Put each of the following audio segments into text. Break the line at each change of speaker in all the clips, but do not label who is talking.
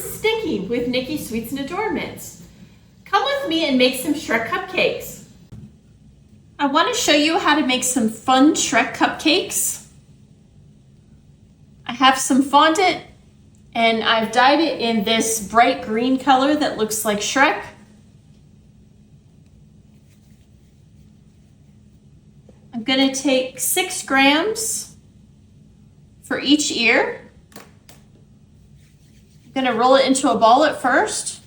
is Sticky with Nikki Sweets and Adornments. Come with me and make some Shrek cupcakes. I want to show you how to make some fun Shrek cupcakes. I have some fondant and I've dyed it in this bright green color that looks like Shrek. I'm going to take 6 grams for each ear. I'm going to roll it into a ball at first.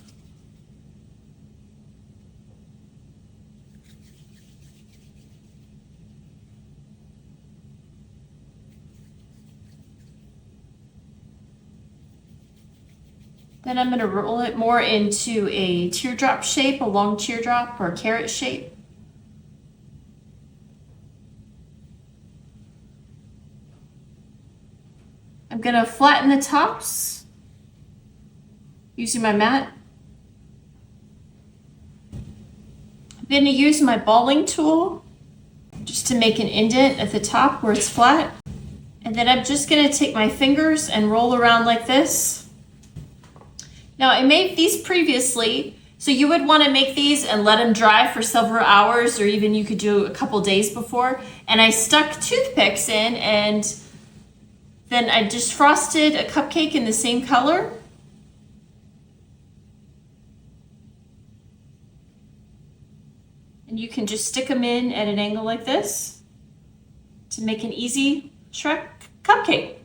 Then I'm going to roll it more into a teardrop shape, a long teardrop or a carrot shape. I'm going to flatten the tops using my mat. I'm going to use my balling tool just to make an indent at the top where it's flat. And then I'm just going to take my fingers and roll around like this. Now I made these previously, so you would want to make these and let them dry for several hours, or even you could do a couple days before. And I stuck toothpicks in, and then I just frosted a cupcake in the same color. And you can just stick them in at an angle like this to make an easy Shrek cupcake.